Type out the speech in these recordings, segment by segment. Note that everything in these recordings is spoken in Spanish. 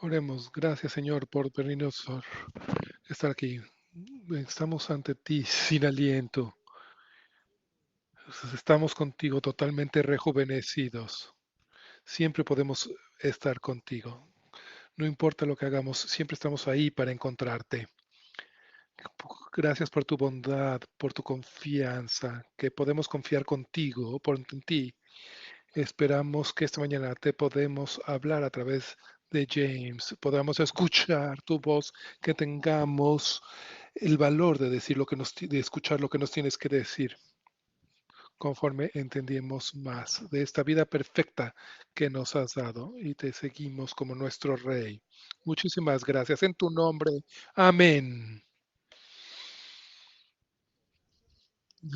Oremos. Gracias, Señor, por permitirnos estar aquí. Estamos ante ti sin aliento. Estamos contigo totalmente rejuvenecidos. Siempre podemos estar contigo. No importa lo que hagamos, siempre estamos ahí para encontrarte. Gracias por tu bondad, por tu confianza, que podemos confiar contigo, en ti. Esperamos que esta mañana te podemos hablar a través de James, podamos escuchar tu voz, que tengamos el valor de decir lo que de escuchar lo que nos tienes que decir, conforme entendemos más de esta vida perfecta que nos has dado y te seguimos como nuestro Rey. Muchísimas gracias en tu nombre. Amén.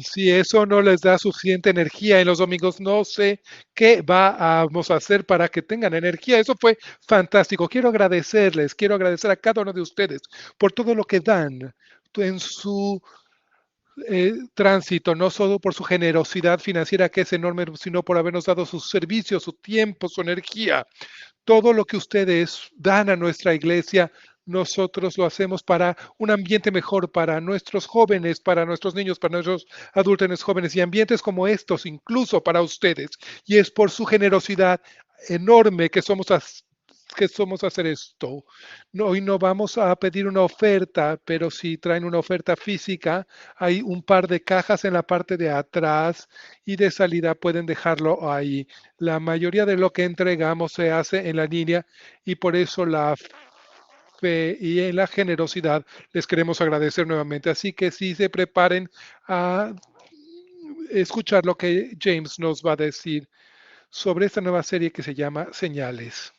Si eso no les da suficiente energía en los domingos, no sé qué vamos a hacer para que tengan energía. Eso fue fantástico. Quiero agradecer a cada uno de ustedes por todo lo que dan en su tránsito, no solo por su generosidad financiera, que es enorme, sino por habernos dado sus servicios, su tiempo, su energía. Todo lo que ustedes dan a nuestra iglesia, nosotros lo hacemos para un ambiente mejor para nuestros jóvenes, para nuestros niños, para nuestros adultos jóvenes y ambientes como estos, incluso para ustedes. Y es por su generosidad enorme que somos hacer esto. No, hoy no vamos a pedir una oferta, pero si traen una oferta física, hay un par de cajas en la parte de atrás y de salida pueden dejarlo ahí. La mayoría de lo que entregamos se hace en la línea y por eso la fe y en la generosidad les queremos agradecer nuevamente. Así que sí se preparen a escuchar lo que James nos va a decir sobre esta nueva serie que se llama Señales.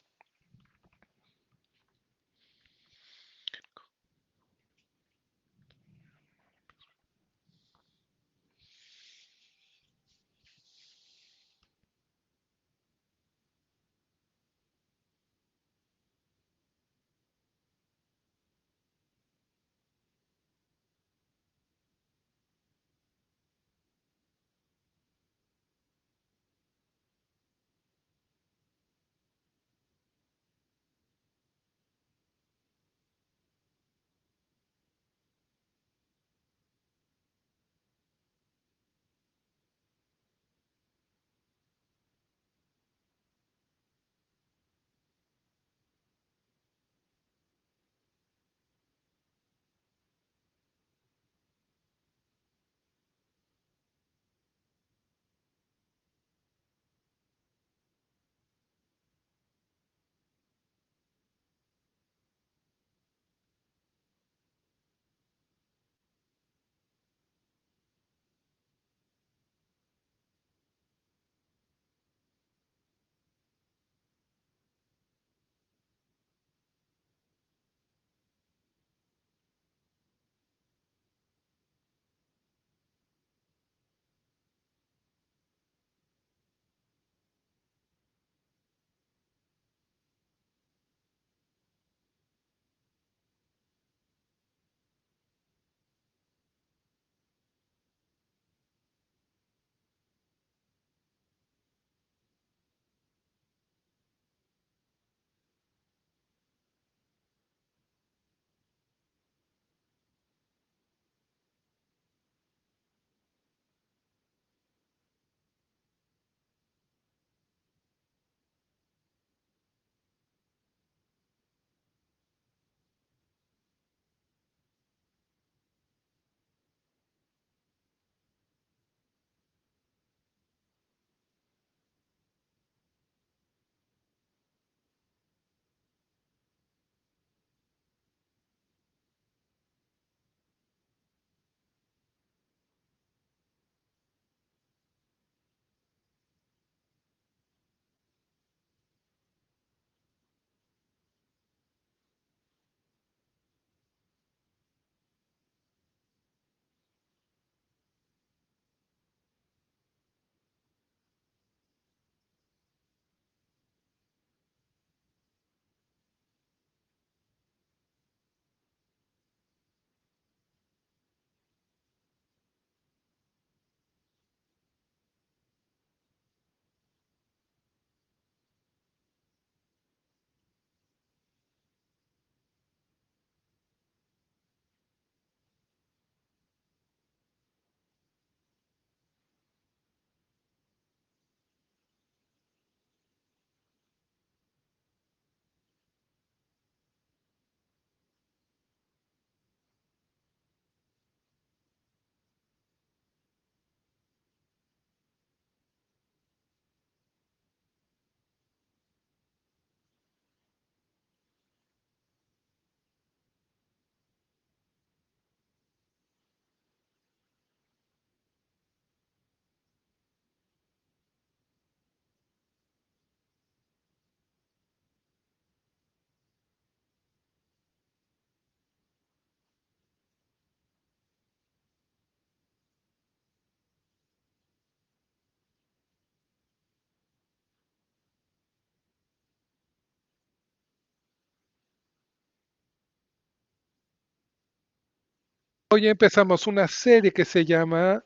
Hoy empezamos una serie que se llama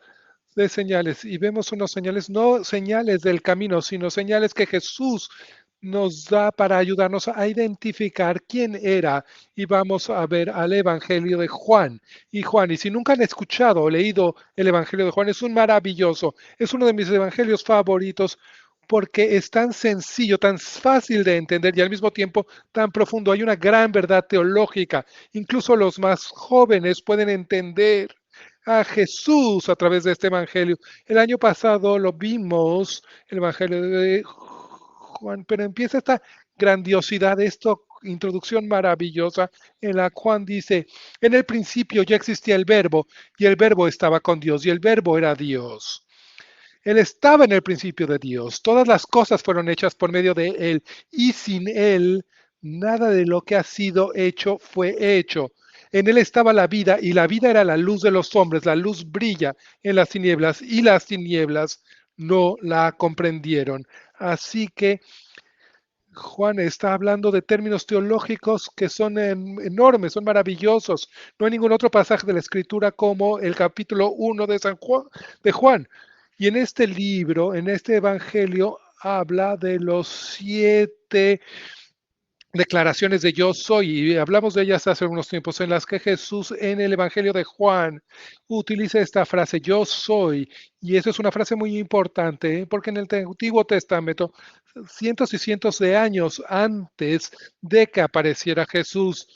de señales y vemos unos señales, no señales del camino, sino señales que Jesús nos da para ayudarnos a identificar quién era. Y vamos a ver al Evangelio de Juan. Y si nunca han escuchado o leído el Evangelio de Juan, es un maravilloso, es uno de mis evangelios favoritos porque es tan sencillo, tan fácil de entender y al mismo tiempo tan profundo. Hay una gran verdad teológica. Incluso los más jóvenes pueden entender a Jesús a través de este evangelio. El año pasado lo vimos, el evangelio de Juan, pero empieza esta grandiosidad, esta introducción maravillosa en la Juan dice, en el principio ya existía el verbo y el verbo estaba con Dios y el verbo era Dios. Él estaba en el principio de Dios. Todas las cosas fueron hechas por medio de Él y sin Él nada de lo que ha sido hecho fue hecho. En Él estaba la vida y la vida era la luz de los hombres. La luz brilla en las tinieblas y las tinieblas no la comprendieron. Así que Juan está hablando de términos teológicos que son enormes, son maravillosos. No hay ningún otro pasaje de la Escritura como el capítulo 1 de San Juan, de Juan. Y en este libro, en este evangelio, habla de los 7 declaraciones de yo soy, y hablamos de ellas hace unos tiempos, en las que Jesús en el Evangelio de Juan utiliza esta frase, yo soy, y eso es una frase muy importante, porque en el Antiguo Testamento, cientos y cientos de años antes de que apareciera Jesús,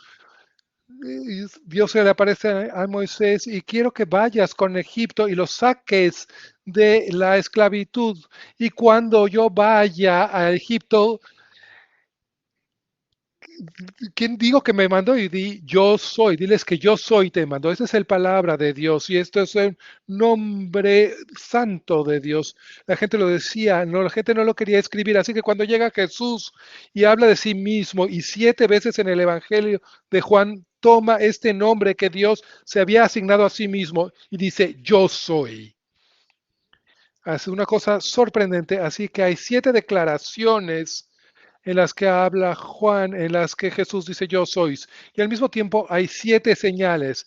Dios se le aparece a Moisés y quiero que vayas con Egipto y los saques de la esclavitud. Y cuando yo vaya a Egipto, ¿quién digo que me mandó? Y di, yo soy, diles que yo soy te mandó. Esa es la palabra de Dios y esto es el nombre santo de Dios. La gente lo decía, no, la gente no lo quería escribir. Así que cuando llega Jesús y habla de sí mismo y 7 veces en el Evangelio de Juan toma este nombre que Dios se había asignado a sí mismo y dice, yo soy. Hace una cosa sorprendente. Así que hay 7 declaraciones en las que habla Juan, en las que Jesús dice yo sois. Y al mismo tiempo hay 7 señales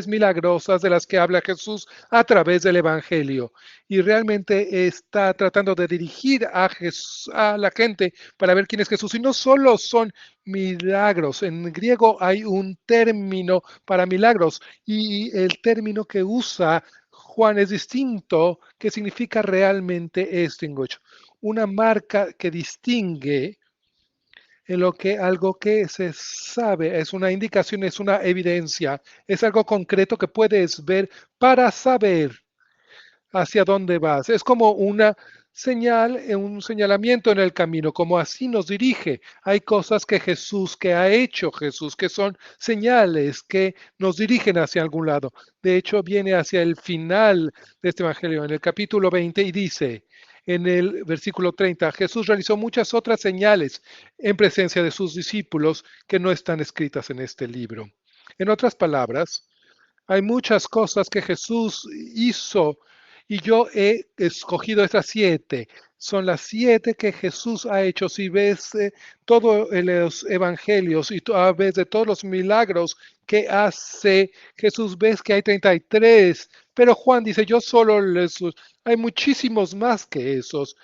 milagrosas de las que habla Jesús a través del Evangelio. Y realmente está tratando de dirigir a la gente para ver quién es Jesús. Y no solo son milagros, en griego hay un término para milagros y el término que usa Juan es distinto, que significa realmente extinguido, una marca que distingue en lo que algo que se sabe, es una indicación, es una evidencia, es algo concreto que puedes ver para saber hacia dónde vas. Es como una señal, un señalamiento en el camino, como así nos dirige. Hay cosas que Jesús, que ha hecho Jesús, que son señales que nos dirigen hacia algún lado. De hecho, viene hacia el final de este Evangelio, en el capítulo 20, y dice, en el versículo 30, Jesús realizó muchas otras señales en presencia de sus discípulos que no están escritas en este libro. En otras palabras, hay muchas cosas que Jesús hizo y yo he escogido estas 7. Son las 7 que Jesús ha hecho. Si ves todos los evangelios y a veces de todos los milagros que hace Jesús, ves que hay 33. Pero Juan dice, yo solo les... Hay muchísimos más que esos.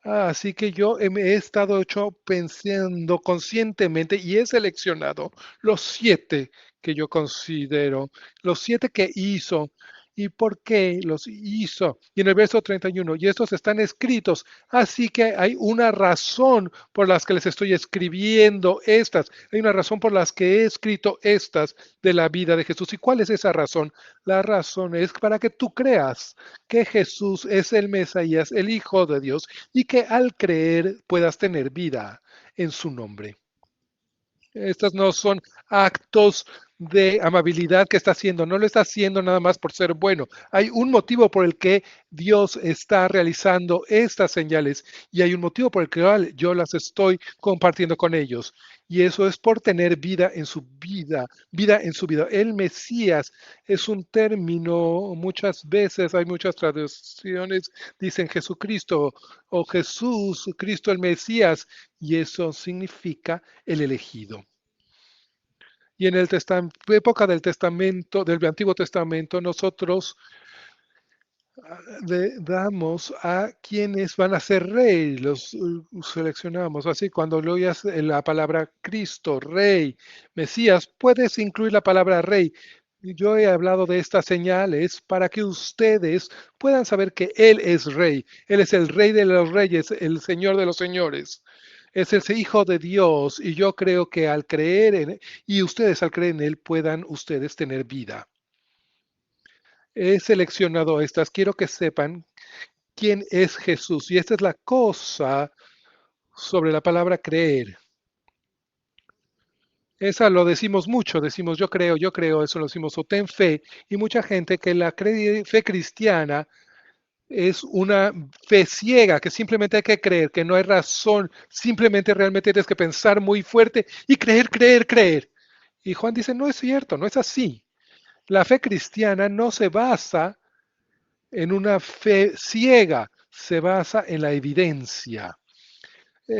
Así que yo me he estado hecho pensando conscientemente y he seleccionado los 7 que yo considero, los 7 que hizo y por qué los hizo. Y en el verso 31, y estos están escritos, así que hay una razón por las que les estoy escribiendo estas, hay una razón por las que he escrito estas de la vida de Jesús. ¿Y cuál es esa razón? La razón es para que tú creas que Jesús es el Mesías, el Hijo de Dios, y que al creer puedas tener vida en su nombre. Estos no son actos de amabilidad que está haciendo, no lo está haciendo nada más por ser bueno. Hay un motivo por el que Dios está realizando estas señales y hay un motivo por el que yo las estoy compartiendo con ellos. Y eso es por tener vida en su vida, vida en su vida. El Mesías es un término, muchas veces hay muchas traducciones, dicen Jesucristo o Jesús, Cristo el Mesías, y eso significa el elegido. Y en el época del Testamento, del Antiguo Testamento, nosotros le damos a quienes van a ser rey, los seleccionamos. Así, cuando le oyas la palabra Cristo, Rey, Mesías, puedes incluir la palabra Rey. Yo he hablado de estas señales para que ustedes puedan saber que Él es Rey. Él es el Rey de los Reyes, el Señor de los Señores. Es el Hijo de Dios y yo creo que al creer en y ustedes al creer en Él puedan ustedes tener vida. He seleccionado estas. Quiero que sepan quién es Jesús. Y esta es la cosa sobre la palabra creer. Esa lo decimos mucho, decimos yo creo, eso lo decimos o ten fe. Y mucha gente que la fe cristiana es una fe ciega, que simplemente hay que creer, que no hay razón, simplemente realmente tienes que pensar muy fuerte y creer, creer, creer. Y Juan dice, no es cierto, no es así. La fe cristiana no se basa en una fe ciega, se basa en la evidencia.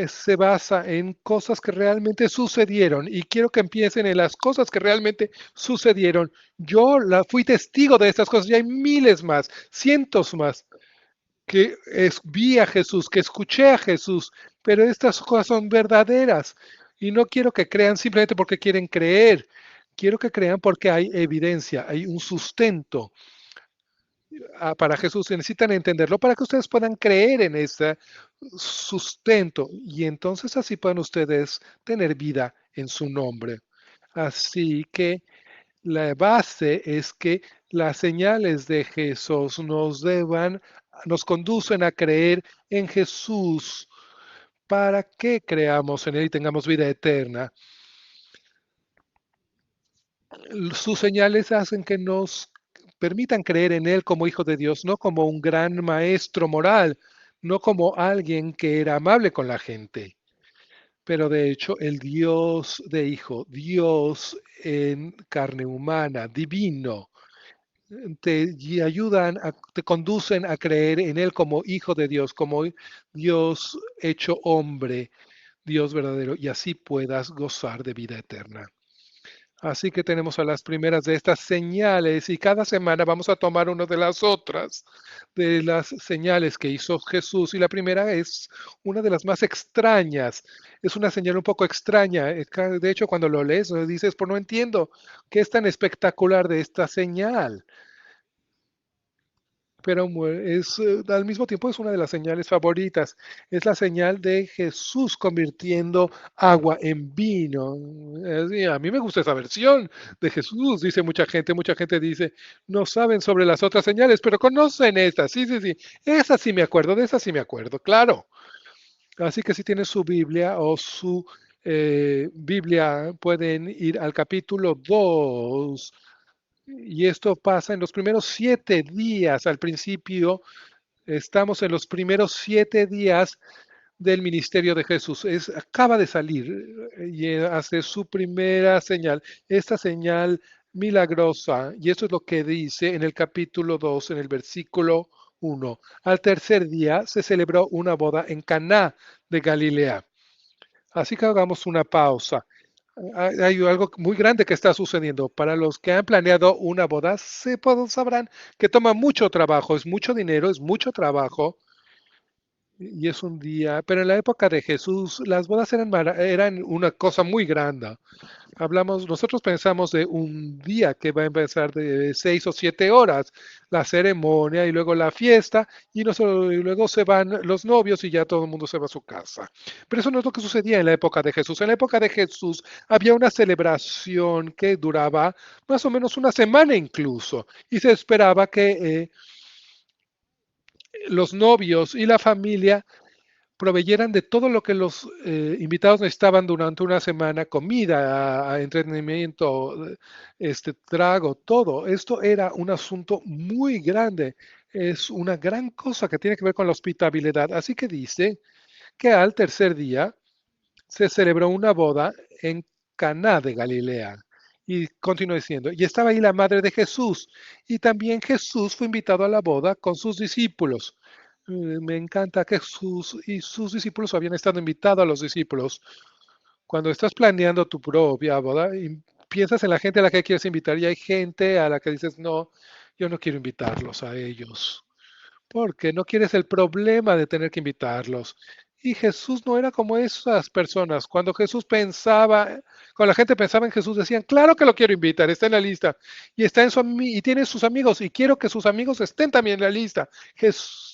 Se basa en cosas que realmente sucedieron y quiero que empiecen en las cosas que realmente sucedieron. Yo fui testigo de estas cosas y hay miles más, cientos más que vi a Jesús, que escuché a Jesús, pero estas cosas son verdaderas y no quiero que crean simplemente porque quieren creer. Quiero que crean porque hay evidencia, hay un sustento para Jesús. Necesitan entenderlo para que ustedes puedan creer en ese sustento y entonces así pueden ustedes tener vida en su nombre. Así que la base es que las señales de Jesús nos conducen a creer en Jesús para que creamos en Él y tengamos vida eterna. Sus señales hacen que nos permitan creer en Él como Hijo de Dios, no como un gran maestro moral, no como alguien que era amable con la gente, pero de hecho el Dios de Hijo, Dios en carne humana, divino, y ayudan, te conducen a creer en Él como Hijo de Dios, como Dios hecho hombre, Dios verdadero, y así puedas gozar de vida eterna. Así que tenemos a las primeras de estas señales y cada semana vamos a tomar una de las otras, de las señales que hizo Jesús. Y la primera es una de las más extrañas. Es una señal un poco extraña. De hecho, cuando lo lees, dices, pues no entiendo qué es tan espectacular de esta señal. Pero al mismo tiempo es una de las señales favoritas. Es la señal de Jesús convirtiendo agua en vino. A mí me gusta esa versión de Jesús, dice mucha gente dice, no saben sobre las otras señales, pero conocen esta. Sí, sí, sí, esa sí me acuerdo, de esa sí me acuerdo, claro. Así que si tienen su Biblia o su Biblia, pueden ir al capítulo 2. Y esto pasa en los primeros 7 días. Al principio, estamos en los primeros 7 días del ministerio de Jesús. Acaba de salir y hace su primera señal, esta señal milagrosa. Y esto es lo que dice en el capítulo 2, en el versículo 1. Al tercer día se celebró una boda en Caná de Galilea. Así que hagamos una pausa. Hay algo muy grande que está sucediendo. Para los que han planeado una boda, sabrán que toma mucho trabajo, es mucho dinero, es mucho trabajo y es un día. Pero en la época de Jesús, las bodas eran una cosa muy grande. Nosotros pensamos de un día que va a empezar de 6 o 7 horas, la ceremonia y luego la fiesta, y luego se van los novios y ya todo el mundo se va a su casa. Pero eso no es lo que sucedía en la época de Jesús. En la época de Jesús había una celebración que duraba más o menos una semana incluso, y se esperaba que los novios y la familia proveyeran de todo lo que los invitados necesitaban durante una semana, comida, entretenimiento, trago, todo. Esto era un asunto muy grande. Es una gran cosa que tiene que ver con la hospitalidad. Así que dice que al tercer día se celebró una boda en Caná de Galilea. Y continúa diciendo, y estaba ahí la madre de Jesús, y también Jesús fue invitado a la boda con sus discípulos. Me encanta que Jesús y sus discípulos habían estado invitados a los discípulos. Cuando estás planeando tu propia boda, piensas en la gente a la que quieres invitar y hay gente a la que dices, no, yo no quiero invitarlos a ellos, porque no quieres el problema de tener que invitarlos. Y Jesús no era como esas personas. Cuando Jesús pensaba, cuando la gente pensaba en Jesús, decían, claro que lo quiero invitar, está en la lista. Y está en y tiene sus amigos, y quiero que sus amigos estén también en la lista.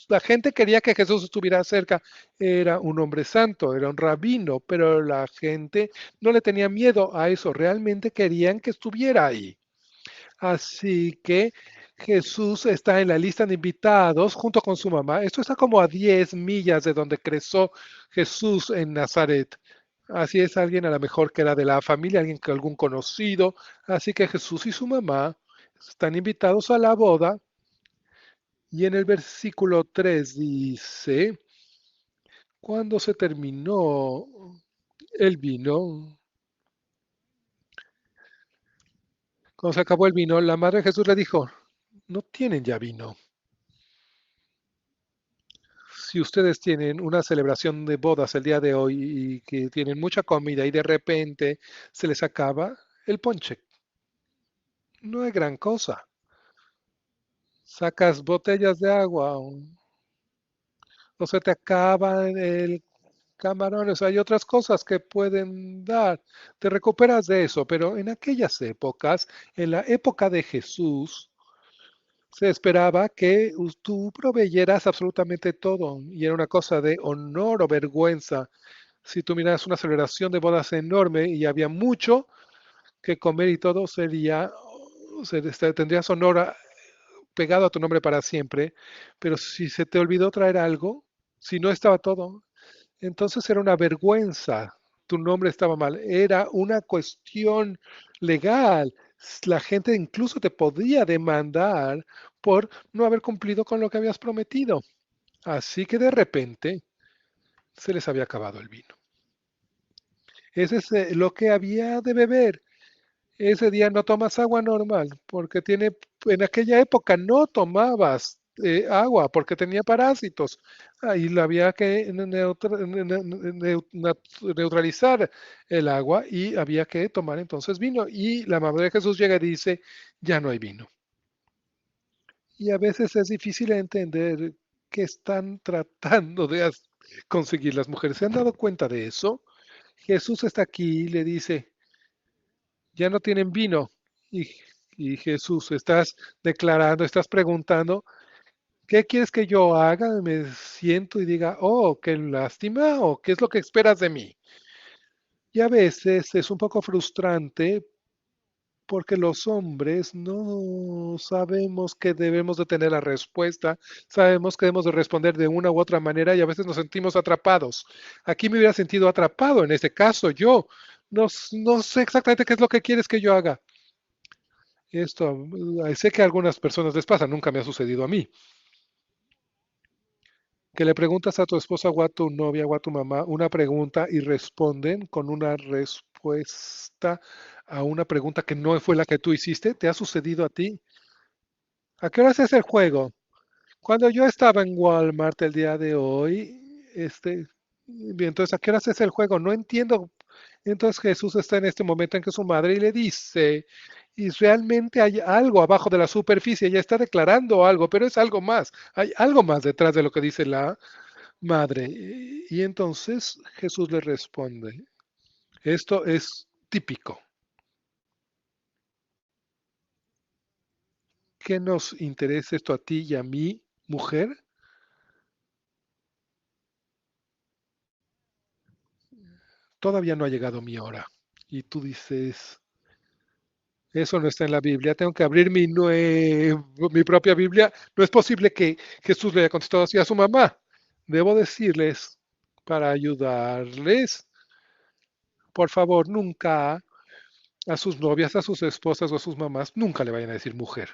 La gente quería que Jesús estuviera cerca. Era un hombre santo, era un rabino, pero la gente no le tenía miedo a eso. Realmente querían que estuviera ahí. Así que Jesús está en la lista de invitados junto con su mamá. Esto está como a 10 millas de donde creció Jesús en Nazaret. Así es alguien a lo mejor que era de la familia, alguien que algún conocido. Así que Jesús y su mamá están invitados a la boda. Y en el versículo 3 dice, cuando se terminó el vino, cuando se acabó el vino, la madre de Jesús le dijo, no tienen ya vino. Si ustedes tienen una celebración de bodas el día de hoy y que tienen mucha comida y de repente se les acaba el ponche, no es gran cosa. Sacas botellas de agua o se te acaba el camarones, hay otras cosas que pueden dar. Te recuperas de eso, pero en aquellas épocas, en la época de Jesús, se esperaba que tú proveyeras absolutamente todo y era una cosa de honor o vergüenza. Si tú miras una celebración de bodas enorme y había mucho que comer y todo, tendrías honor pegado a tu nombre para siempre, pero si se te olvidó traer algo, si no estaba todo, entonces era una vergüenza, tu nombre estaba mal, era una cuestión legal. La gente incluso te podía demandar por no haber cumplido con lo que habías prometido. Así que de repente se les había acabado el vino. Ese es lo que había de beber. Ese día no tomas agua normal, porque en aquella época no tomabas agua porque tenía parásitos. Ahí lo había que neutralizar el agua y había que tomar entonces vino. Y la madre de Jesús llega y dice, ya no hay vino. Y a veces es difícil entender qué están tratando de conseguir las mujeres. ¿Se han dado cuenta de eso? Jesús está aquí y le dice, ya no tienen vino. Y, y Jesús, estás declarando, estás preguntando, ¿qué quieres que yo haga? Me siento y diga, oh, qué lástima, o qué es lo que esperas de mí. Y a veces es un poco frustrante porque los hombres no sabemos que debemos de tener la respuesta, sabemos que debemos de responder de una u otra manera y a veces nos sentimos atrapados. Aquí me hubiera sentido atrapado, en este caso yo. No sé exactamente qué es lo que quieres que yo haga. Esto, sé que a algunas personas les pasa, nunca me ha sucedido a mí. Que le preguntas a tu esposa o a tu novia o a tu mamá una pregunta y responden con una respuesta a una pregunta que no fue la que tú hiciste. ¿Te ha sucedido a ti? ¿A qué hora es el juego? Cuando yo estaba en Walmart el día de hoy, bien, entonces, ¿a qué hora es el juego? No entiendo. Entonces Jesús está en este momento en que su madre y le dice, y realmente hay algo abajo de la superficie, ella está declarando algo, pero es algo más, hay algo más detrás de lo que dice la madre. Y entonces Jesús le responde, esto es típico. ¿Qué nos interesa esto a ti y a mí, mujer? Todavía no ha llegado mi hora. Y tú dices, eso no está en la Biblia, tengo que abrir mi propia Biblia. No es posible que Jesús le haya contestado así a su mamá. Debo decirles, para ayudarles, por favor, nunca a sus novias, a sus esposas o a sus mamás, nunca le vayan a decir mujer.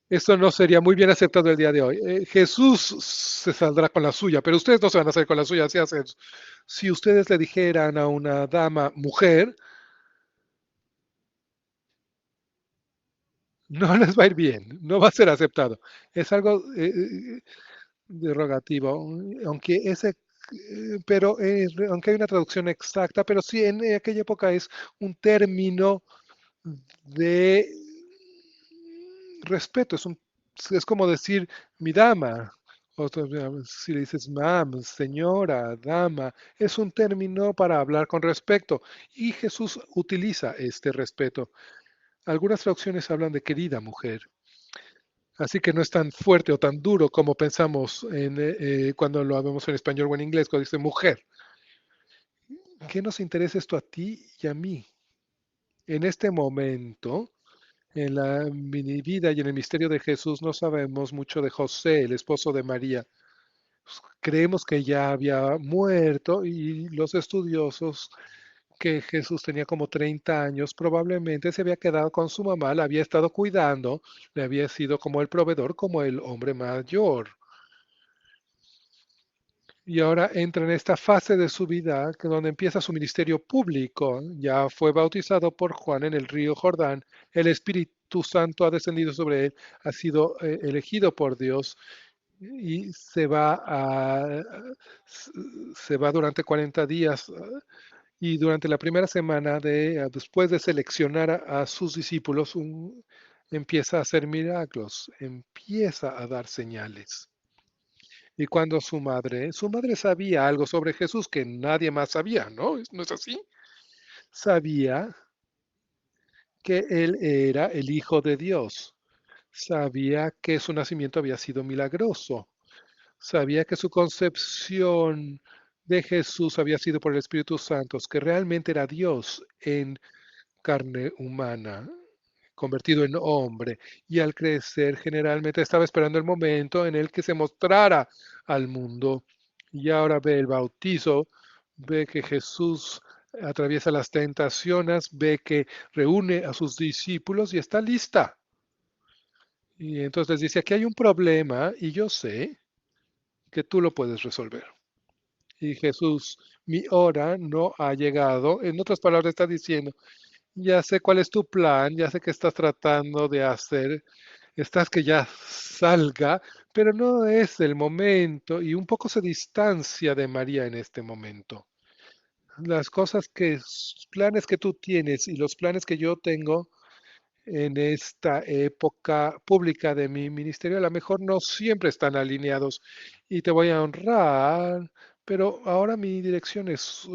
Esto no sería muy bien aceptado el día de hoy. Jesús se saldrá con la suya, pero ustedes no se van a hacer con la suya. Si ustedes le dijeran a una dama mujer, no les va a ir bien, no va a ser aceptado. Es algo derogativo, aunque ese pero aunque hay una traducción exacta, pero sí en aquella época es un término de respeto, es como decir mi dama, si le dices ma'am, señora, dama, es un término para hablar con respeto y Jesús utiliza este respeto. Algunas traducciones hablan de querida mujer, así que no es tan fuerte o tan duro como pensamos cuando lo hablamos en español o en inglés, cuando dice mujer. ¿Qué nos interesa esto a ti y a mí? En este momento, en la mini vida y en el misterio de Jesús, no sabemos mucho de José, el esposo de María. Creemos que ya había muerto y los estudiosos que Jesús tenía como 30 años, probablemente se había quedado con su mamá, la había estado cuidando, le había sido como el proveedor, como el hombre mayor. Y ahora entra en esta fase de su vida que donde empieza su ministerio público. Ya fue bautizado por Juan en el río Jordán. El Espíritu Santo ha descendido sobre él, ha sido elegido por Dios y s- se va durante 40 días y durante la primera semana después de seleccionar a sus discípulos, empieza a hacer milagros, empieza a dar señales. Y cuando su madre sabía algo sobre Jesús que nadie más sabía, ¿no? ¿No es así? Sabía que él era el Hijo de Dios. Sabía que su nacimiento había sido milagroso. Sabía que su concepción de Jesús había sido por el Espíritu Santo, que realmente era Dios en carne humana, convertido en hombre. Y al crecer, generalmente estaba esperando el momento en el que se mostrara al mundo. Y ahora ve el bautizo, ve que Jesús atraviesa las tentaciones, ve que reúne a sus discípulos y está lista. Y entonces dice, aquí hay un problema y yo sé que tú lo puedes resolver. Y Jesús, mi hora no ha llegado. En otras palabras, está diciendo, ya sé cuál es tu plan, ya sé que estás tratando de hacer, estás que ya salga, pero no es el momento y un poco se distancia de María en este momento. Las cosas planes que tú tienes y los planes que yo tengo en esta época pública de mi ministerio, a lo mejor no siempre están alineados y te voy a honrar, pero ahora mi dirección es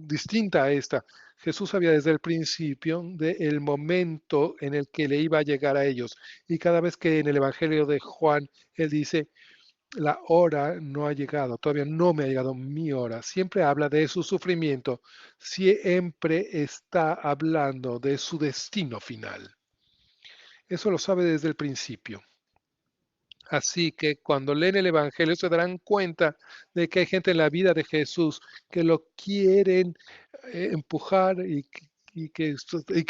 distinta a esta. Jesús sabía desde el principio del momento en el que le iba a llegar a ellos. Y cada vez que en el Evangelio de Juan él dice, la hora no ha llegado, todavía no me ha llegado mi hora, siempre habla de su sufrimiento, siempre está hablando de su destino final. Eso lo sabe desde el principio. Así que cuando leen el Evangelio se darán cuenta de que hay gente en la vida de Jesús que lo quieren empujar y que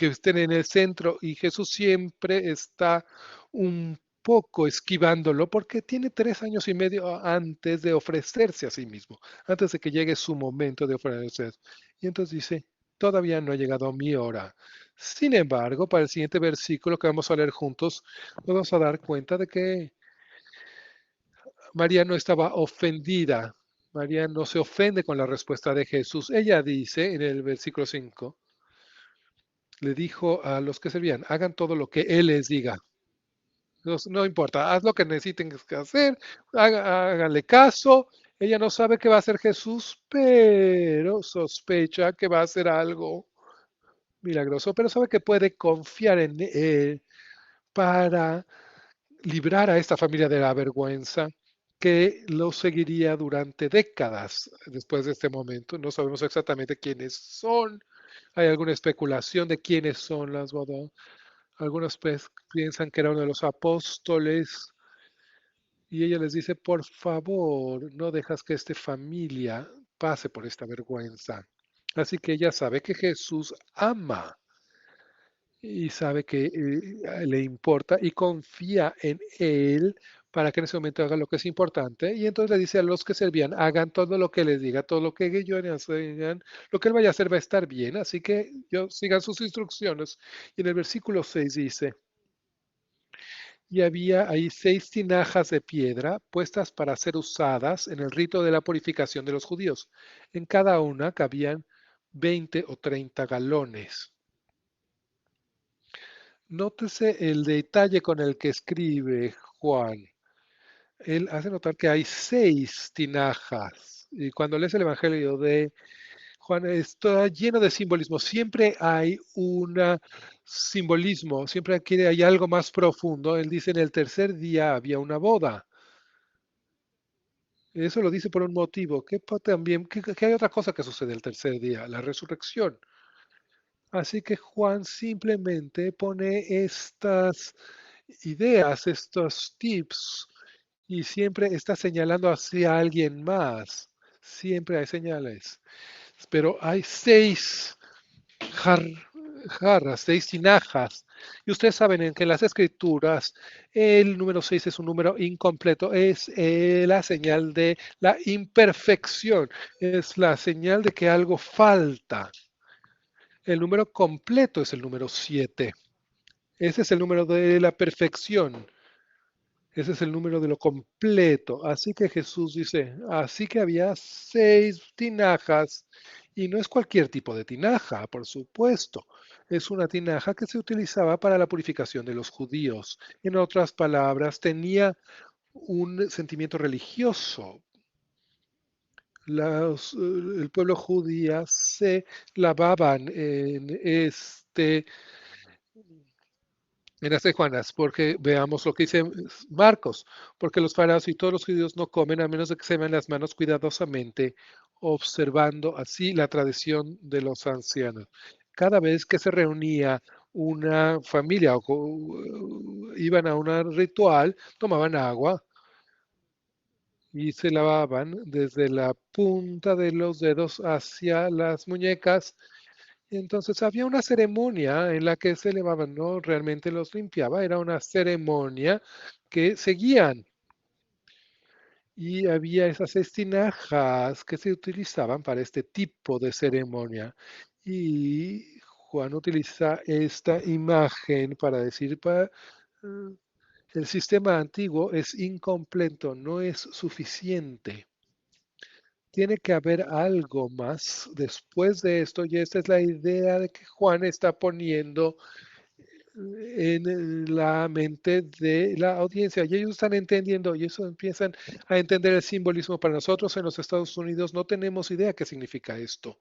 estén en el centro y Jesús siempre está un poco esquivándolo porque tiene 3 años y medio antes de ofrecerse a sí mismo, antes de que llegue su momento de ofrecerse. Y entonces dice, todavía no ha llegado mi hora. Sin embargo, para el siguiente versículo que vamos a leer juntos, nos vamos a dar cuenta de que María no estaba ofendida. María no se ofende con la respuesta de Jesús. Ella dice en el versículo 5, le dijo a los que servían, hagan todo lo que Él les diga. No, no importa, haz lo que necesiten que hacer, háganle caso. Ella no sabe qué va a hacer Jesús, pero sospecha que va a hacer algo milagroso, pero sabe que puede confiar en Él para librar a esta familia de la vergüenza que lo seguiría durante décadas después de este momento. No sabemos exactamente quiénes son. Hay alguna especulación de quiénes son las bodas. Algunos piensan que era uno de los apóstoles y ella les dice, por favor, no dejas que esta familia pase por esta vergüenza. Así que ella sabe que Jesús ama y sabe que le importa y confía en él para que en ese momento haga lo que es importante. Y entonces le dice a los que servían, hagan todo lo que les diga, todo lo que ellos hagan, lo que él vaya a hacer va a estar bien, así que yo sigan sus instrucciones. Y en el versículo 6 dice, y había ahí 6 tinajas de piedra puestas para ser usadas en el rito de la purificación de los judíos. En cada una cabían 20 o 30 galones. Nótese el detalle con el que escribe Juan. Él hace notar que hay 6 tinajas. Y cuando lees el Evangelio de Juan, está lleno de simbolismo. Siempre hay un simbolismo, siempre aquí hay algo más profundo. Él dice, en el tercer día había una boda. Eso lo dice por un motivo. También, ¿qué hay otra cosa que sucede el tercer día? La resurrección. Así que Juan simplemente pone estas ideas, estos tips, y siempre está señalando hacia alguien más. Siempre hay señales. Pero hay 6 jarras, 6 tinajas. Y ustedes saben en que en las escrituras el número 6 es un número incompleto, es la señal de la imperfección, es la señal de que algo falta. El número completo es el número 7. Ese es el número de la perfección. Ese es el número de lo completo. Así que Jesús dice, así que había 6 tinajas y no es cualquier tipo de tinaja, por supuesto. Es una tinaja que se utilizaba para la purificación de los judíos. En otras palabras, tenía un sentimiento religioso. El pueblo judía se lavaban en las Juanas, porque veamos lo que dice Marcos, porque los faraos y todos los judíos no comen a menos de que se vean las manos cuidadosamente, observando así la tradición de los ancianos. Cada vez que se reunía una familia o iban a un ritual, tomaban agua y se lavaban desde la punta de los dedos hacia las muñecas. Entonces había una ceremonia en la que se elevaban, no realmente los limpiaba, era una ceremonia que seguían y había esas 6 tinajas que se utilizaban para este tipo de ceremonia. Y Juan utiliza esta imagen para decir, el sistema antiguo es incompleto, no es suficiente. Tiene que haber algo más después de esto y esta es la idea de que Juan está poniendo en la mente de la audiencia y ellos están entendiendo y eso empiezan a entender el simbolismo. Para nosotros en los Estados Unidos no tenemos idea qué significa esto,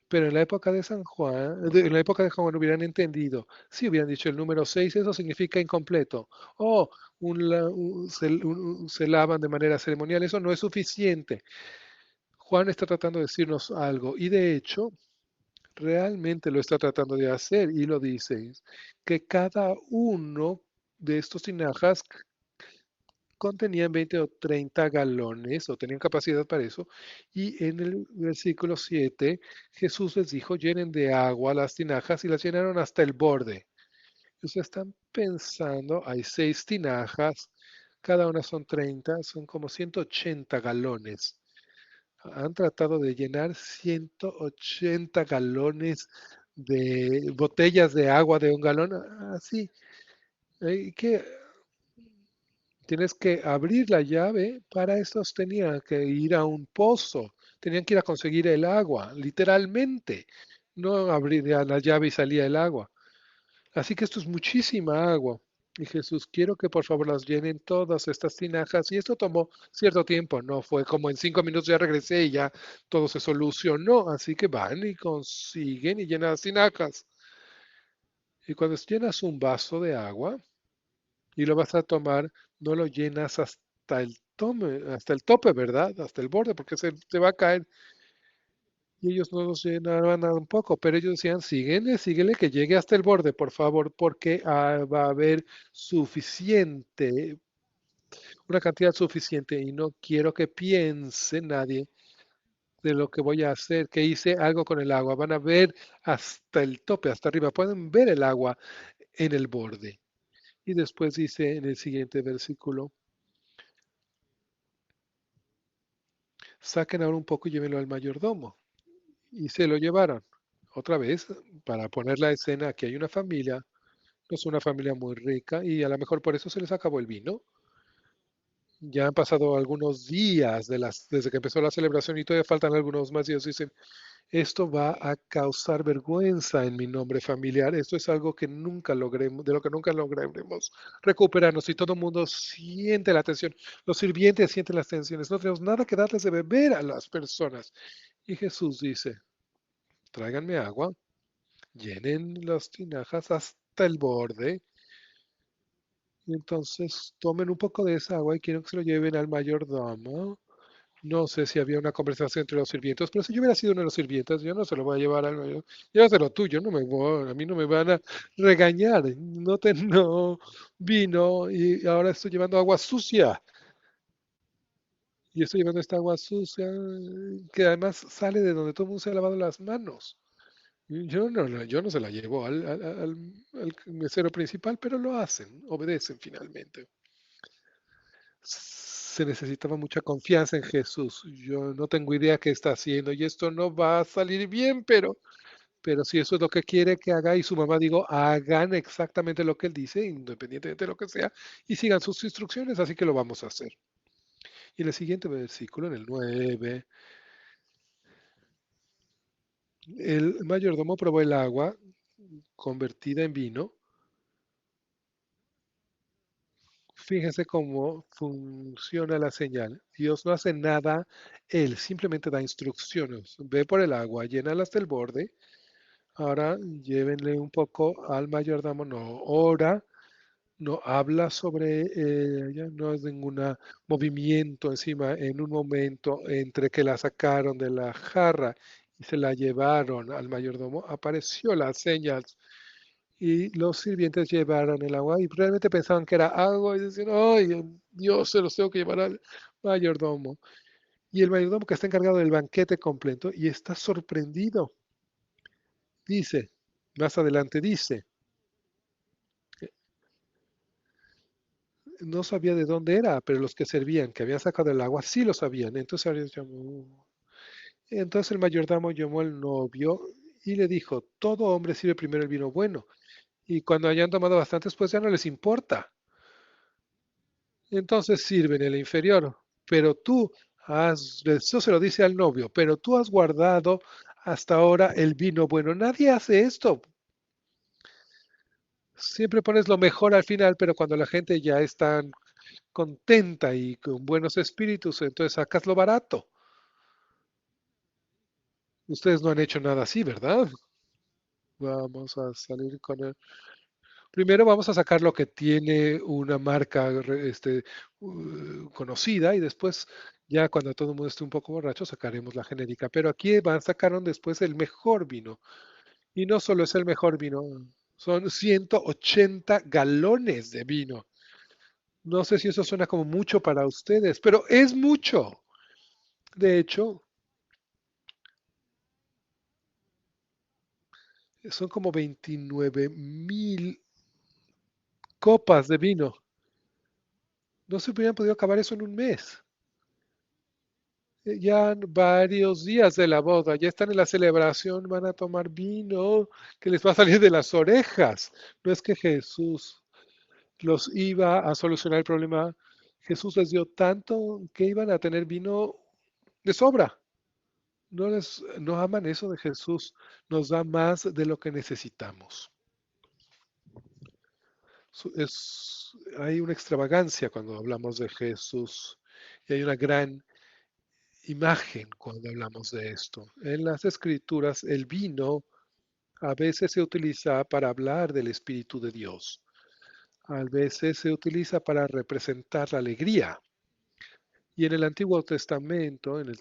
pero en la época de San Juan, en la época de Juan hubieran entendido, si hubieran dicho el número 6 eso significa incompleto, o se lavan de manera ceremonial, eso no es suficiente. Juan está tratando de decirnos algo y de hecho realmente lo está tratando de hacer y lo dice, que cada uno de estos tinajas contenían 20 o 30 galones o tenían capacidad para eso. Y en el versículo 7 Jesús les dijo, llenen de agua las tinajas y las llenaron hasta el borde. Ustedes están pensando, hay 6 tinajas, cada una son 30, son como 180 galones. Han tratado de llenar 180 galones de botellas de agua de un galón. Así, que tienes que abrir la llave. Para estos tenían que ir a un pozo, tenían que ir a conseguir el agua, literalmente. No abría la llave y salía el agua. Así que esto es muchísima agua. Y Jesús, quiero que por favor las llenen todas estas tinajas. Y esto tomó cierto tiempo, no fue como en 5 minutos ya regresé y ya todo se solucionó. Así que van y consiguen y llenan las tinajas. Y cuando llenas un vaso de agua y lo vas a tomar, no lo llenas hasta el tope, ¿verdad? Hasta el borde, porque se va a caer. Y ellos no los llenaban a un poco, pero ellos decían, síguele, síguele, que llegue hasta el borde, por favor, porque va a haber suficiente, una cantidad suficiente, y no quiero que piense nadie de lo que voy a hacer, que hice algo con el agua. Van a ver hasta el tope, hasta arriba, pueden ver el agua en el borde. Y después dice en el siguiente versículo, saquen ahora un poco y llévenlo al mayordomo. Y se lo llevaron. Otra vez, para poner la escena, aquí hay una familia. No es una familia muy rica y a lo mejor por eso se les acabó el vino. Ya han pasado algunos días desde que empezó la celebración y todavía faltan algunos más. Y ellos dicen, esto va a causar vergüenza en mi nombre familiar. Esto es algo que nunca logremos, de lo que nunca lograremos recuperarnos. Y todo el mundo siente la tensión. Los sirvientes sienten las tensiones. No tenemos nada que darles de beber a las personas. Y Jesús dice, tráiganme agua, llenen las tinajas hasta el borde. Y entonces tomen un poco de esa agua y quiero que se lo lleven al mayordomo. No sé si había una conversación entre los sirvientes, pero si yo hubiera sido uno de los sirvientes, yo no se lo voy a llevar al mayordomo. Llévaselo tú, yo no me voy, a mí no me van a regañar. No vino y ahora estoy llevando agua sucia. Y estoy llevando esta agua sucia que además sale de donde todo el mundo se ha lavado las manos. Y yo no se la llevo al mesero principal, pero lo hacen, obedecen finalmente. Se necesitaba mucha confianza en Jesús. Yo no tengo idea qué está haciendo y esto no va a salir bien, pero si eso es lo que quiere que haga y su mamá digo, hagan exactamente lo que él dice, independientemente de lo que sea, y sigan sus instrucciones, así que lo vamos a hacer. Y en el siguiente versículo, en el 9, el mayordomo probó el agua convertida en vino. Fíjense cómo funciona la señal. Dios no hace nada, Él simplemente da instrucciones. Ve por el agua, llénala hasta el borde. Ahora llévenle un poco al mayordomo, no ora, no habla sobre ella, no es ningún movimiento encima en un momento entre que la sacaron de la jarra y se la llevaron al mayordomo, apareció la señal y los sirvientes llevaron el agua y realmente pensaban que era agua y decían, ay, Dios, se los tengo que llevar al mayordomo. Y el mayordomo que está encargado del banquete completo y está sorprendido, dice, más adelante dice, no sabía de dónde era, pero los que servían, que habían sacado el agua, sí lo sabían. Entonces entonces el mayordomo llamó al novio y le dijo, todo hombre sirve primero el vino bueno, y cuando hayan tomado bastantes, pues ya no les importa. Entonces sirven el inferior, pero eso se lo dice al novio, pero tú has guardado hasta ahora el vino bueno. Nadie hace esto. Siempre pones lo mejor al final, pero cuando la gente ya está contenta y con buenos espíritus, entonces sacas lo barato. Ustedes no han hecho nada así, ¿verdad? Vamos a salir con el... Primero vamos a sacar lo que tiene una marca conocida y después, ya cuando todo el mundo esté un poco borracho, sacaremos la genérica. Pero aquí sacaron después el mejor vino. Y no solo es el mejor vino, son 180 galones de vino. No sé si eso suena como mucho para ustedes, pero es mucho. De hecho, son como 29,000 copas de vino. No se hubieran podido acabar eso en un mes. Ya varios días de la boda, ya están en la celebración, van a tomar vino que les va a salir de las orejas. No es que Jesús los iba a solucionar el problema. Jesús les dio tanto que iban a tener vino de sobra. No aman eso de Jesús, nos da más de lo que necesitamos. Hay una extravagancia cuando hablamos de Jesús y hay una gran imagen cuando hablamos de esto. En las escrituras, el vino a veces se utiliza para hablar del Espíritu de Dios. A veces se utiliza para representar la alegría. Y en el Antiguo Testamento, en el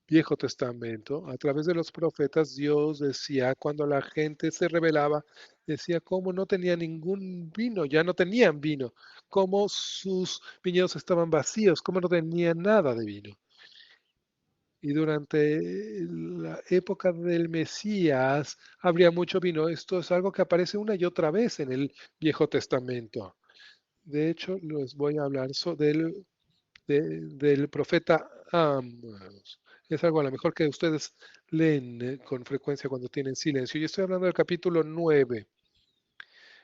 Viejo Testamento, a través de los profetas, Dios decía, cuando la gente se rebelaba, decía cómo no tenía ningún vino, ya no tenían vino, cómo sus viñedos estaban vacíos, cómo no tenían nada de vino. Y durante la época del Mesías habría mucho vino. Esto es algo que aparece una y otra vez en el Viejo Testamento. De hecho, les voy a hablar del profeta Amos. Es algo a lo mejor que ustedes leen con frecuencia cuando tienen silencio. Y estoy hablando del capítulo 9.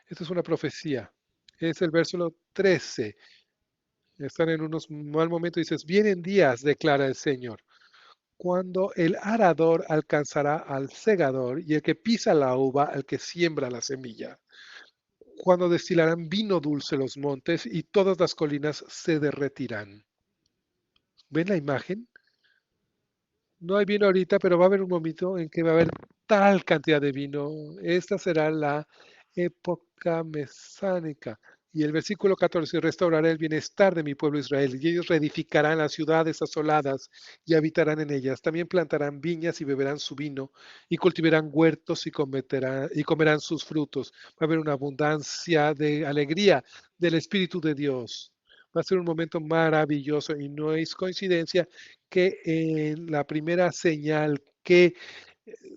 Esta es una profecía. Es el versículo 13. Están en unos mal momentos. Dices, vienen días, declara el Señor, cuando el arador alcanzará al segador y el que pisa la uva al que siembra la semilla. Cuando destilarán vino dulce los montes y todas las colinas se derretirán. ¿Ven la imagen? No hay vino ahorita, pero va a haber un momento en que va a haber tal cantidad de vino. Esta será la época mesánica. Y el versículo 14, restauraré el bienestar de mi pueblo Israel, y ellos reedificarán las ciudades asoladas y habitarán en ellas. También plantarán viñas y beberán su vino, y cultivarán huertos y comerán sus frutos. Va a haber una abundancia de alegría del Espíritu de Dios. Va a ser un momento maravilloso y no es coincidencia que la primera señal que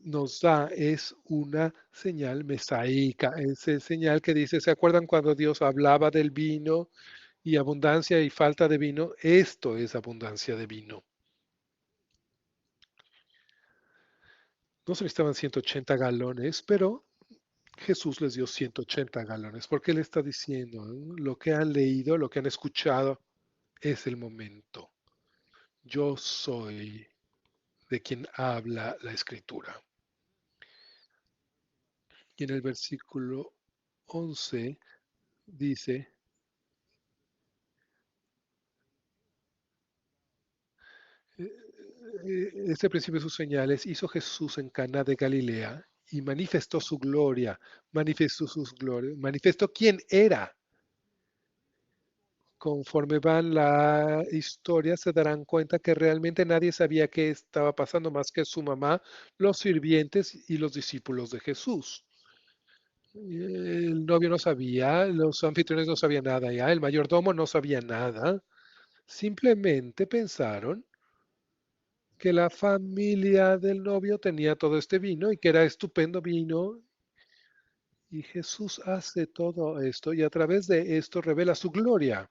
nos da es una señal mesaica, esa señal que dice, ¿se acuerdan cuando Dios hablaba del vino y abundancia y falta de vino? Esto es abundancia de vino. No se necesitaban 180 galones, pero Jesús les dio 180 galones, porque Él está diciendo, lo que han leído, lo que han escuchado, es el momento. Yo soy de quien habla la escritura. Y en el versículo 11 dice, este principio de sus señales hizo Jesús en Caná de Galilea y manifestó sus glorias, manifestó quién era. Conforme van la historia, se darán cuenta que realmente nadie sabía qué estaba pasando más que su mamá, los sirvientes y los discípulos de Jesús. El novio no sabía, los anfitriones no sabían nada ya, el mayordomo no sabía nada. Simplemente pensaron que la familia del novio tenía todo este vino y que era estupendo vino. Y Jesús hace todo esto y a través de esto revela su gloria.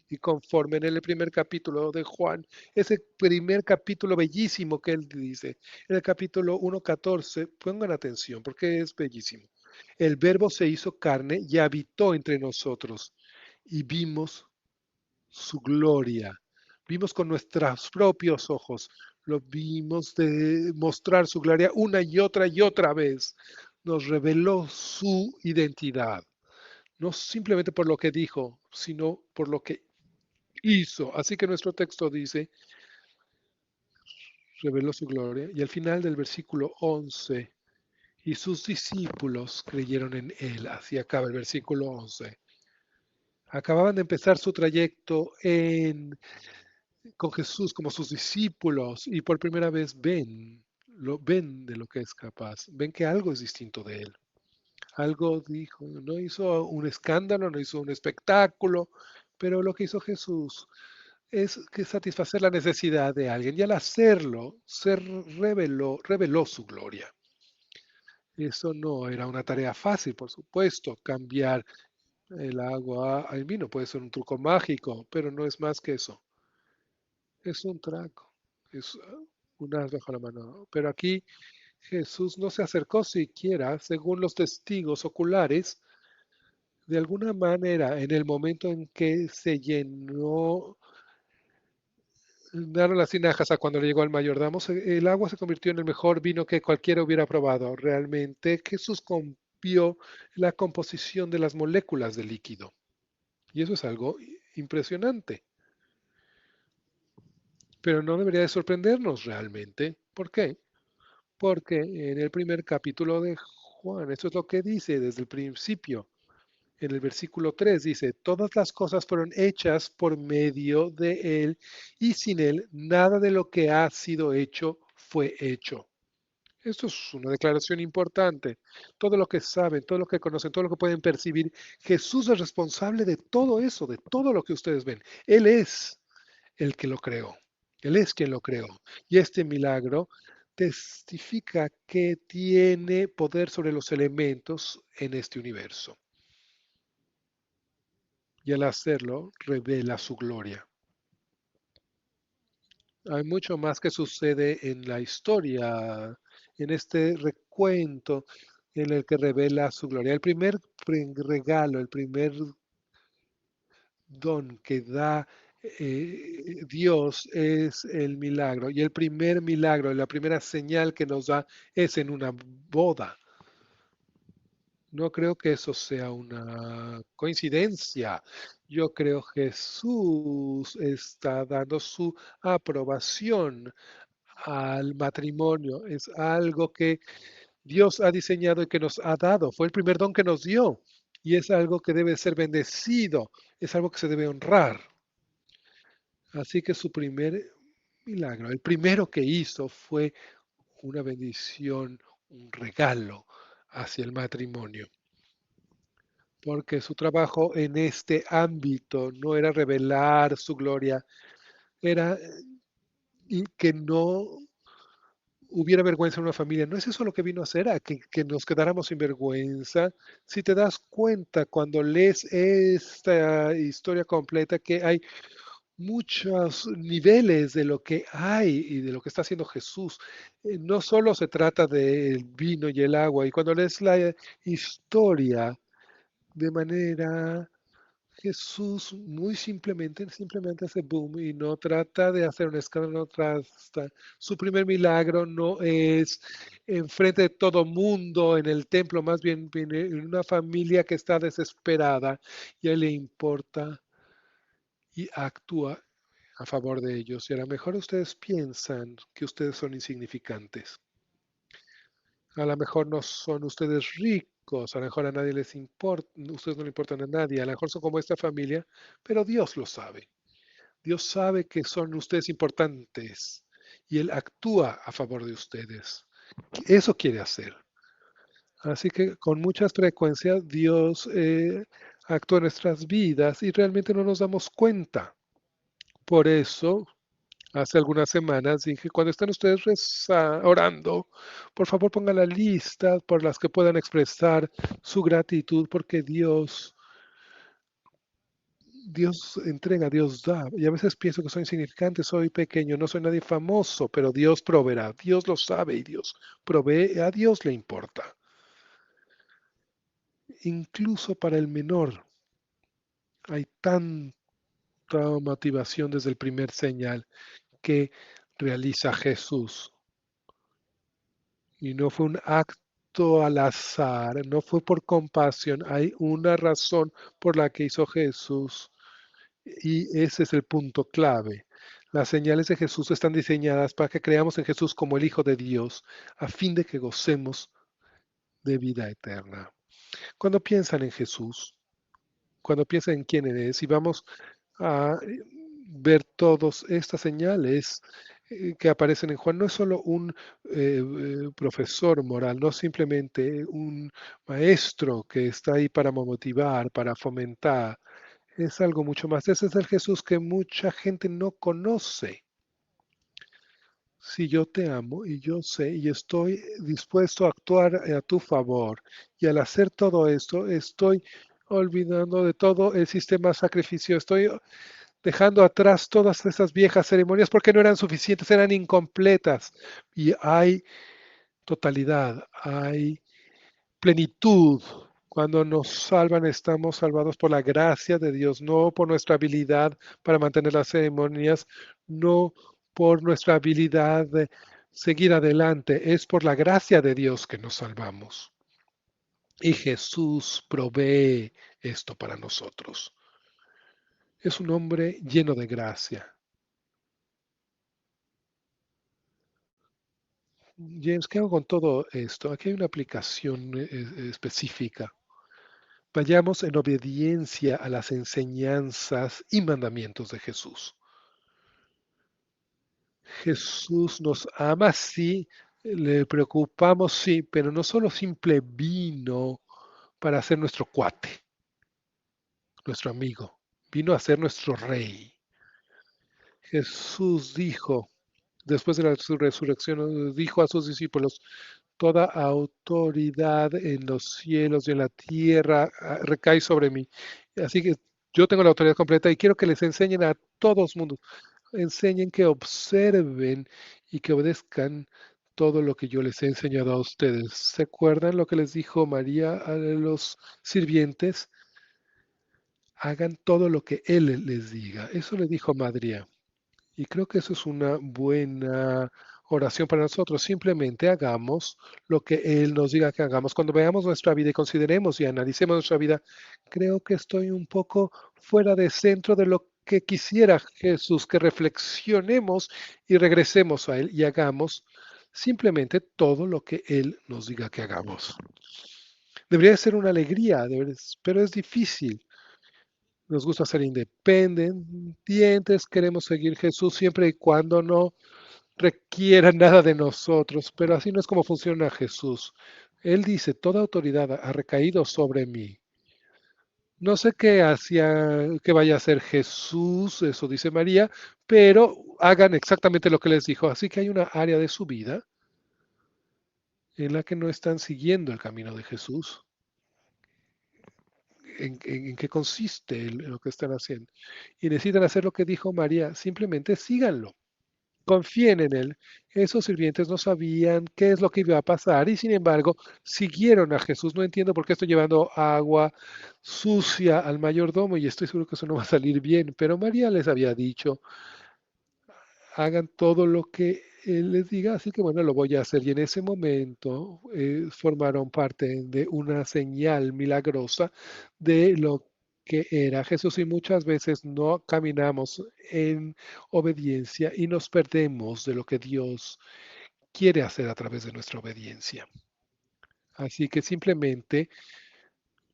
Y conforme en el primer capítulo de Juan, ese primer capítulo bellísimo que él dice, en el capítulo 1:14, pongan atención porque es bellísimo. El verbo se hizo carne y habitó entre nosotros y vimos su gloria. Vimos con nuestros propios ojos, lo vimos de mostrar su gloria una y otra vez. Nos reveló su identidad, no simplemente por lo que dijo, sino por lo que hizo. Así que nuestro texto dice, reveló su gloria. Y al final del versículo 11, y sus discípulos creyeron en él. Así acaba el versículo 11. Acababan de empezar su trayecto con Jesús como sus discípulos y por primera vez ven de lo que es capaz, ven que algo es distinto de él. Algo dijo, no hizo un escándalo, no hizo un espectáculo, pero lo que hizo Jesús es que satisfacer la necesidad de alguien y al hacerlo reveló su gloria. Eso no era una tarea fácil, por supuesto, cambiar el agua al vino puede ser un truco mágico, pero no es más que eso. Es un trago, es un as bajo la mano. Pero aquí Jesús no se acercó siquiera, según los testigos oculares, de alguna manera, en el momento en que se llenaron las tinajas a cuando le llegó al mayordomo, el agua se convirtió en el mejor vino que cualquiera hubiera probado. Realmente Jesús cambió la composición de las moléculas del líquido. Y eso es algo impresionante. Pero no debería de sorprendernos realmente. ¿Por qué? Porque en el primer capítulo de Juan, esto es lo que dice desde el principio. En el versículo 3 dice, todas las cosas fueron hechas por medio de Él y sin Él nada de lo que ha sido hecho fue hecho. Esto es una declaración importante. Todo lo que saben, todo lo que conocen, todo lo que pueden percibir, Jesús es responsable de todo eso, de todo lo que ustedes ven. Él es el que lo creó. Él es quien lo creó. Y este milagro testifica que tiene poder sobre los elementos en este universo. Y al hacerlo, revela su gloria. Hay mucho más que sucede en la historia, en este recuento. en el que revela su gloria. El primer regalo, el primer don que da Dios es el milagro. Y el primer milagro, la primera señal que nos da es en una boda. No creo que eso sea una coincidencia. Yo creo que Jesús está dando su aprobación al matrimonio. Es algo que Dios ha diseñado y que nos ha dado. Fue el primer don que nos dio. Y es algo que debe ser bendecido. Es algo que se debe honrar. Así que su primer milagro, el primero que hizo fue una bendición, un regalo hacia el matrimonio. Porque su trabajo en este ámbito no era revelar su gloria, era y que no hubiera vergüenza en una familia. No es eso lo que vino a hacer, a que nos quedáramos sin vergüenza. Si te das cuenta cuando lees esta historia completa que hay muchos niveles de lo que hay y de lo que está haciendo Jesús. No solo se trata del vino y el agua, y cuando lees la historia de manera Jesús muy simplemente hace boom y no trata de hacer un escándalo, no trata. Su primer milagro no es enfrente de todo mundo en el templo, más bien viene en una familia que está desesperada y a él le importa y actúa a favor de ellos. Y a lo mejor ustedes piensan que ustedes son insignificantes. A lo mejor no son ustedes ricos, a lo mejor a nadie les importa, ustedes no le importan a nadie, a lo mejor son como esta familia, pero Dios lo sabe. Dios sabe que son ustedes importantes y Él actúa a favor de ustedes. Eso quiere hacer. Así que con muchas frecuencias Dios actúa en nuestras vidas y realmente no nos damos cuenta. Por eso hace algunas semanas dije, cuando estén ustedes orando, por favor pongan la lista por las que puedan expresar su gratitud, porque Dios entrega, Dios da. Y a veces pienso que soy insignificante, soy pequeño, no soy nadie famoso, pero Dios proveerá. Dios lo sabe y Dios provee, a Dios le importa. Incluso para el menor hay tanta motivación desde el primer señal que realiza Jesús. Y no fue un acto al azar, no fue por compasión, hay una razón por la que hizo Jesús y ese es el punto clave. Las señales de Jesús están diseñadas para que creamos en Jesús como el Hijo de Dios, a fin de que gocemos de vida eterna. Cuando piensan en Jesús, cuando piensan en quién eres y vamos a ver todas estas señales que aparecen en Juan. No es solo un profesor moral, no simplemente un maestro que está ahí para motivar, para fomentar. Es algo mucho más. Ese es el Jesús que mucha gente no conoce. Si yo te amo y yo sé y estoy dispuesto a actuar a tu favor, y al hacer todo esto, estoy olvidando de todo el sistema de sacrificio, estoy dejando atrás todas esas viejas ceremonias porque no eran suficientes, eran incompletas. Y hay totalidad, hay plenitud. Cuando nos salvan, estamos salvados por la gracia de Dios, no por nuestra habilidad para mantener las ceremonias, no por nuestra habilidad de seguir adelante, es por la gracia de Dios que nos salvamos. Y Jesús provee esto para nosotros. Es un hombre lleno de gracia. James, ¿qué hago con todo esto? Aquí hay una aplicación específica. Vayamos en obediencia a las enseñanzas y mandamientos de Jesús. Jesús nos ama, sí, le preocupamos, sí, pero no solo simple vino para ser nuestro cuate, nuestro amigo, vino a ser nuestro rey. Jesús dijo, después de la resurrección, dijo a sus discípulos, toda autoridad en los cielos y en la tierra recae sobre mí. Así que yo tengo la autoridad completa y quiero que les enseñen a todos mundos, enseñen que observen y que obedezcan todo lo que yo les he enseñado a ustedes. ¿Se acuerdan lo que les dijo María a los sirvientes? Hagan todo lo que Él les diga. Eso le dijo María. Y creo que eso es una buena oración para nosotros. Simplemente hagamos lo que Él nos diga que hagamos. Cuando veamos nuestra vida y consideremos y analicemos nuestra vida, creo que estoy un poco fuera de centro de lo que quisiera Jesús, que reflexionemos y regresemos a Él y hagamos simplemente todo lo que Él nos diga que hagamos. Debería ser una alegría, pero es difícil. Nos gusta ser independientes, queremos seguir Jesús siempre y cuando no requiera nada de nosotros, pero así no es como funciona Jesús. Él dice, toda autoridad ha recaído sobre mí. No sé qué vaya a hacer Jesús, eso dice María, pero hagan exactamente lo que les dijo. Así que hay una área de su vida en la que no están siguiendo el camino de Jesús. En qué consiste lo que están haciendo. Y necesitan hacer lo que dijo María, simplemente síganlo. Confíen en él. Esos sirvientes no sabían qué es lo que iba a pasar y sin embargo siguieron a Jesús. No entiendo por qué estoy llevando agua sucia al mayordomo y estoy seguro que eso no va a salir bien, pero María les había dicho, hagan todo lo que él les diga, así que bueno, lo voy a hacer. Y en ese momento formaron parte de una señal milagrosa de lo que era Jesús y muchas veces no caminamos en obediencia y nos perdemos de lo que Dios quiere hacer a través de nuestra obediencia. Así que simplemente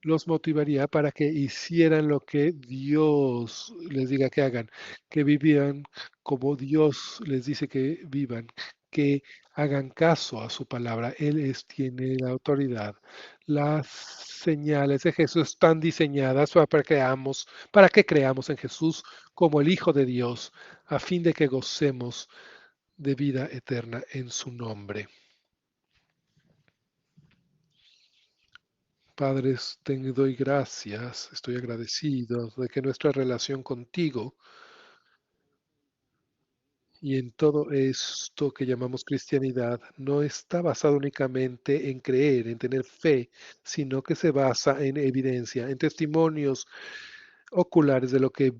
los motivaría para que hicieran lo que Dios les diga que hagan, que vivan como Dios les dice que vivan, que hagan caso a su palabra. Tiene la autoridad. Las señales de Jesús están diseñadas para que creamos en Jesús como el Hijo de Dios, a fin de que gocemos de vida eterna en su nombre. Padres, te doy gracias, estoy agradecido de que nuestra relación contigo y en todo esto que llamamos cristianidad no está basado únicamente en creer, en tener fe, sino que se basa en evidencia, en testimonios oculares de lo que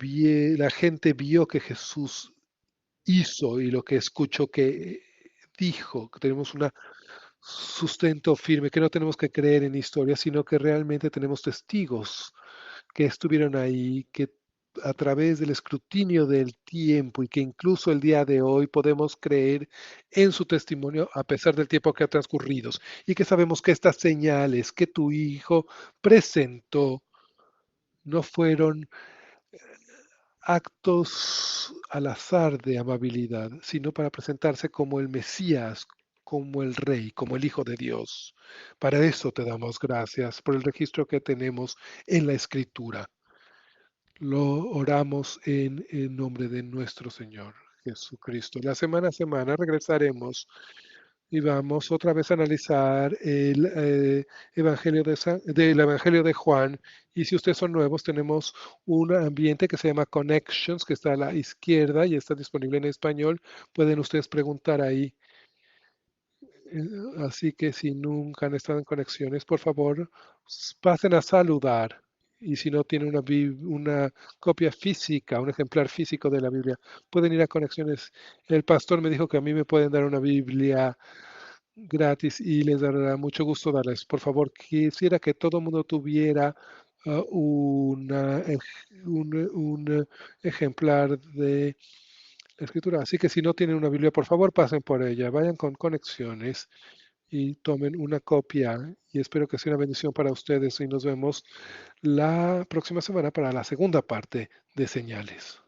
la gente vio que Jesús hizo y lo que escuchó que dijo, que tenemos un sustento firme, que no tenemos que creer en historias, sino que realmente tenemos testigos que estuvieron ahí, que a través del escrutinio del tiempo y que incluso el día de hoy podemos creer en su testimonio a pesar del tiempo que ha transcurrido y que sabemos que estas señales que tu hijo presentó no fueron actos al azar de amabilidad, sino para presentarse como el Mesías, como el Rey, como el Hijo de Dios. Para eso te damos gracias por el registro que tenemos en la Escritura. Lo oramos en nombre de nuestro Señor Jesucristo. La semana a semana regresaremos y vamos otra vez a analizar el Evangelio del Evangelio de Juan. Y si ustedes son nuevos, tenemos un ambiente que se llama Connections, que está a la izquierda y está disponible en español. Pueden ustedes preguntar ahí. Eh, Así que si nunca han estado en conexiones, por favor, pasen a saludar. Y si no tienen una copia física, un ejemplar físico de la Biblia, pueden ir a conexiones. El pastor me dijo que a mí me pueden dar una Biblia gratis y les dará mucho gusto darles. Por favor, quisiera que todo el mundo tuviera un ejemplar de la escritura. Así que si no tienen una Biblia, por favor, pasen por ella. Vayan con conexiones y tomen una copia. Y espero que sea una bendición para ustedes. Y nos vemos la próxima semana para la segunda parte de señales.